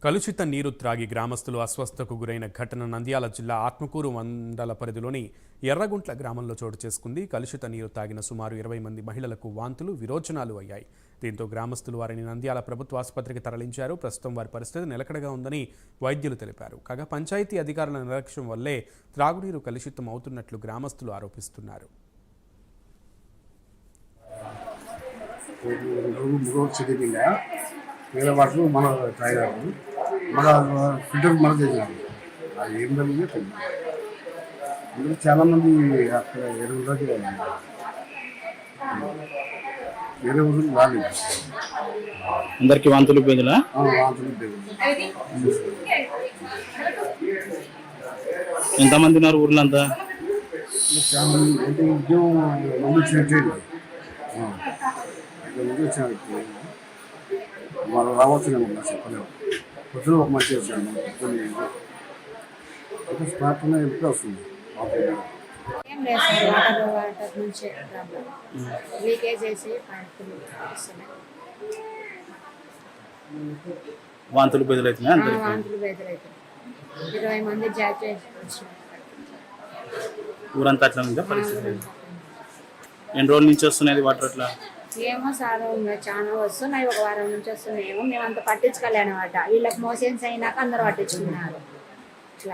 కలుషిత నీరు త్రాగి గ్రామస్తులు అస్వస్థకు గురైన ఘటన నంద్యాల జిల్లా ఆత్మకూరు మండల పరిధిలోని ఎర్రగుంట్ల గ్రామంలో చోటు చేసుకుంది. కలుషిత నీరు తాగిన సుమారు 20 మంది మహిళలకు వాంతులు, విరోచనాలు అయ్యాయి. దీంతో గ్రామస్తులు వారిని నంద్యాల ప్రభుత్వ ఆసుపత్రికి తరలించారు. ప్రస్తుతం వారి పరిస్థితి నిలకడగా ఉందని వైద్యులు తెలిపారు. కాగా పంచాయతీ అధికారుల నిర్లక్ష్యం వల్లే త్రాగునీరు కలుషితం అవుతున్నట్లు గ్రామస్తులు ఆరోపిస్తున్నారు. వేరే వాటిలో మన తాగారు మన ఫిల్టర్ మన చేసినాము. అది ఏం జరిగిందో తెలియదు. అందులో చాలామంది అక్కడ ఎరువులకి వేరే ఊరికి రాలేదు. అందరికి వాంతులు పేదలా వాంతులు ఎంతమంది ఉన్నారు ఊర్లో అంతా? చాలా మంది అంటే ఉద్యోగం మంది వచ్చినట్టు వచ్చిన వాళ్ళు రావచ్చు చెప్పలేము. పొద్దున ఒక మంచి వచ్చాను పొద్దున్న స్మార్ట్గా ఎప్పుడు వస్తుంది. ఏం లేదు సార్, వాటర్ నుంచి లీకేజ్ చేసి వాంతులు బెదులవుతున్నాయి. వాంతులు బెదులవుతున్నాయి. 20 మంది జాబ్ చేసి వచ్చినారు. ఊరంతా అట్లా ఉందా పరిస్థితి? ఎన్ని రోజుల నుంచి వస్తున్నాయి వాటర్ అట్లా? ఏమో సార్, చాలా వస్తున్నాయి. ఒక వారం నుంచి వస్తున్నాయేమో. మేము అంత పట్టించుకోలేనమాట. వీళ్ళకి మోషన్స్ అయినాక అందరూ పట్టించుకున్నారు.